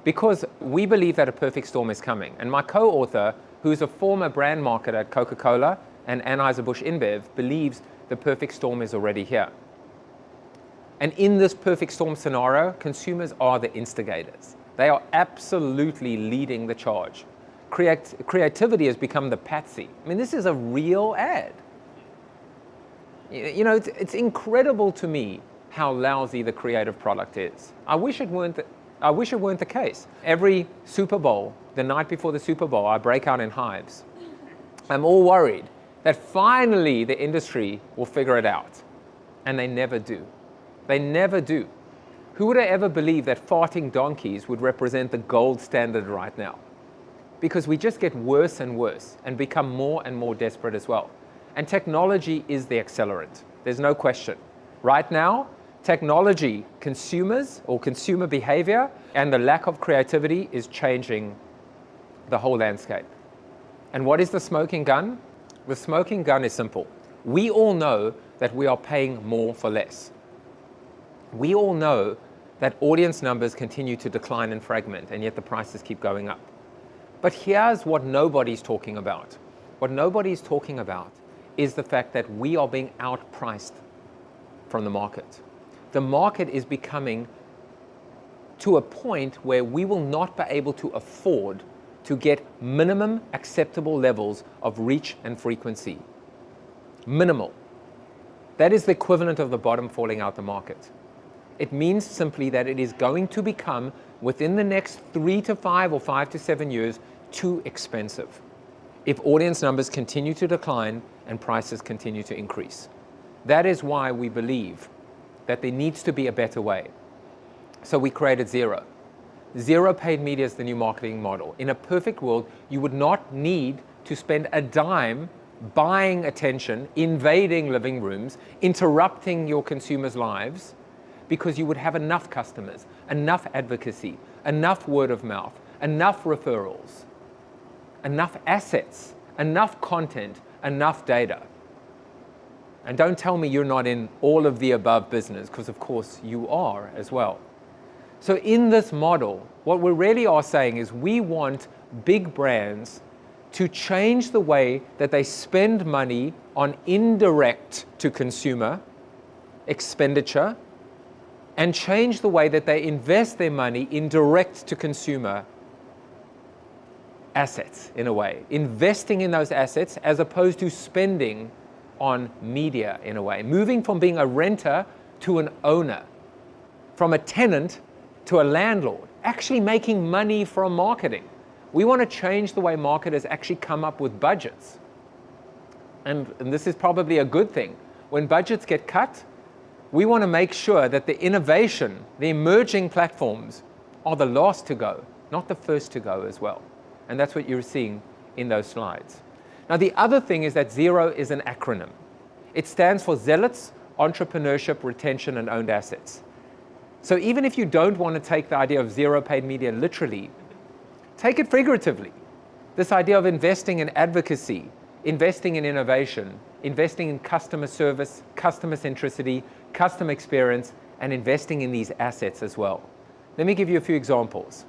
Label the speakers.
Speaker 1: because we believe that a perfect storm is coming. And my co-author, who's a former brand marketer at Coca-Cola and Anheuser-Busch InBev, believes the perfect storm is already here. And in this perfect storm scenario, consumers are the instigators. They are absolutely leading the charge. Creativity has become the patsy. I mean, this is a real ad. You know, it's incredible to me how lousy the creative product is. I wish it weren't the case. Every Super Bowl, the night before the Super Bowl, I break out in hives. I'm all worried that finally the industry will figure it out. And they never do. They never do. Who would have ever believed that farting donkeys would represent the gold standard right now? Because we just get worse and worse and become more and more desperate as well. And technology is the accelerant. There's no question. Right now, technology, consumers or consumer behavior, and the lack of creativity is changing the whole landscape. And what is the smoking gun? The smoking gun is simple. We all know that we are paying more for less. We all know that audience numbers continue to decline and fragment, and yet the prices keep going up. But here's what nobody's talking about. What nobody's talking about is the fact that we are being outpriced from the market. The market is becoming to a point where we will not be able to afford to get minimum acceptable levels of reach and frequency. Minimal. That is the equivalent of the bottom falling out the market. It means simply that it is going to become, within the next 3 to 5 or 5 to 7 years, too expensive if audience numbers continue to decline and prices continue to increase. That is why we believe that there needs to be a better way. So we created Z.E.R.O. Z.E.R.O paid media is the new marketing model. In a perfect world, you would not need to spend a dime buying attention, invading living rooms, interrupting your consumers' lives, because you would have enough customers, enough advocacy, enough word of mouth, enough referrals, enough assets, enough content, enough data. And don't tell me you're not in all of the above business, because of course you are as well. So in this model, what we really are saying is we want big brands to change the way that they spend money on indirect to consumer expenditure, and change the way that they invest their money in direct to consumer assets, in a way. Investing in those assets as opposed to spending on media, in a way. Moving from being a renter to an owner, from a tenant to a landlord, actually making money from marketing. We want to change the way marketers actually come up with budgets. And this is probably a good thing. When budgets get cut, we want to make sure that the innovation, the emerging platforms, are the last to go, not the first to go as well. And that's what you're seeing in those slides. Now, the other thing is that Z.E.R.O is an acronym. It stands for Zealots, Entrepreneurship, Retention, and Owned Assets. So even if you don't want to take the idea of Z.E.R.O paid media literally, take it figuratively. This idea of investing in advocacy, investing in innovation, investing in customer service, customer centricity, customer experience, and investing in these assets as well. Let me give you a few examples.